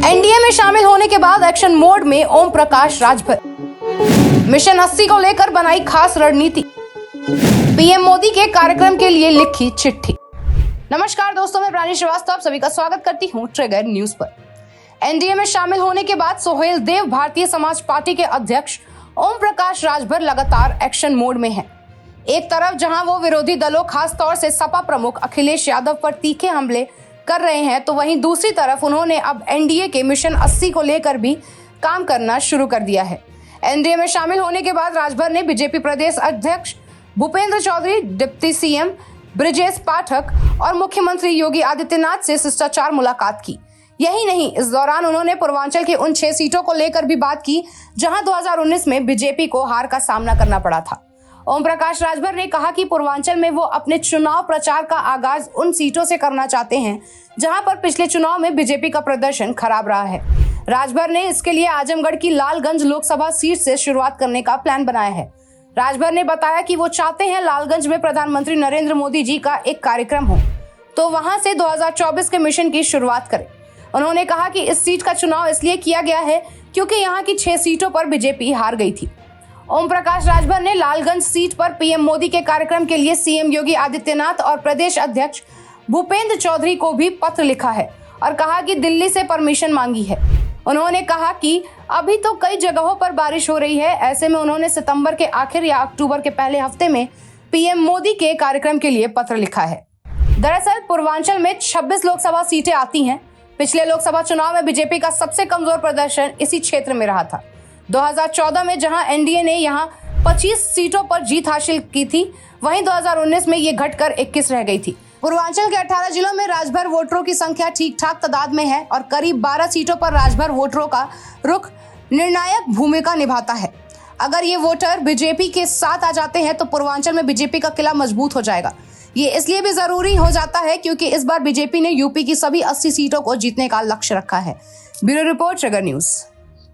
NDA में शामिल होने के बाद एक्शन मोड में ओम प्रकाश राजभर। मिशन 80 को लेकर बनाई खास रणनीति। पीएम मोदी के कार्यक्रम के लिए लिखी चिट्ठी। नमस्कार दोस्तों, मैं प्राणी श्रीवास्तव सभी का स्वागत करती हूं ट्रिगर न्यूज पर। एनडीए में शामिल होने के बाद सोहेल देव भारतीय समाज पार्टी के अध्यक्ष ओम प्रकाश राजभर लगातार एक्शन मोड में हैं। एक तरफ जहां वो विरोधी दलों खास तौर से सपा प्रमुख अखिलेश यादव पर तीखे हमले कर रहे हैं, तो वहीं दूसरी तरफ उन्होंने अब एनडीए के मिशन 80 को लेकर भी काम करना शुरू कर दिया है। एनडीए में शामिल होने के बाद राजभर ने बीजेपी प्रदेश अध्यक्ष भूपेंद्र चौधरी, डिप्टी सीएम ब्रिजेश पाठक और मुख्यमंत्री योगी आदित्यनाथ से शिष्टाचार मुलाकात की। यही नहीं, इस दौरान उन्होंने पूर्वांचल की उन 6 सीटों को लेकर भी बात की जहां 2019 में बीजेपी को हार का सामना करना पड़ा था। ओम प्रकाश राजभर ने कहा कि पूर्वांचल में वो अपने चुनाव प्रचार का आगाज उन सीटों से करना चाहते हैं जहां पर पिछले चुनाव में बीजेपी का प्रदर्शन खराब रहा है। राजभर ने इसके लिए आजमगढ़ की लालगंज लोकसभा सीट से शुरुआत करने का प्लान बनाया है। राजभर ने बताया कि वो चाहते हैं लालगंज में प्रधानमंत्री नरेंद्र मोदी जी का एक कार्यक्रम हो, तो वहां से 2024 के मिशन की शुरुआत करें। उन्होंने कहा कि इस सीट का चुनाव इसलिए किया गया है क्योंकि यहाँ की 6 सीटों पर बीजेपी हार गई थी। ओम प्रकाश राजभर ने लालगंज सीट पर पीएम मोदी के कार्यक्रम के लिए सीएम योगी आदित्यनाथ और प्रदेश अध्यक्ष भूपेंद्र चौधरी को भी पत्र लिखा है और कहा कि दिल्ली से परमिशन मांगी है। उन्होंने कहा कि अभी तो कई जगहों पर बारिश हो रही है, ऐसे में उन्होंने सितंबर के आखिर या अक्टूबर के पहले हफ्ते में पीएम मोदी के कार्यक्रम के लिए पत्र लिखा है। दरअसल पूर्वांचल में 26 लोकसभा सीटें आती हैं। पिछले लोकसभा चुनाव में बीजेपी का सबसे कमजोर प्रदर्शन इसी क्षेत्र में रहा था। 2014 में जहां एनडीए ने यहां 25 सीटों पर जीत हासिल की थी, वहीं 2019 में ये घटकर 21 रह गई थी। पूर्वांचल के 18 जिलों में राजभर वोटरों की संख्या ठीक ठाक तादाद में है और करीब 12 सीटों पर राजभर वोटरों का रुख निर्णायक भूमिका निभाता है। अगर ये वोटर बीजेपी के साथ आ जाते हैं तो पूर्वांचल में बीजेपी का किला मजबूत हो जाएगा। ये इसलिए भी जरूरी हो जाता है क्योंकि इस बार बीजेपी ने यूपी की सभी 80 सीटों को जीतने का लक्ष्य रखा है। Bureau report trigger news.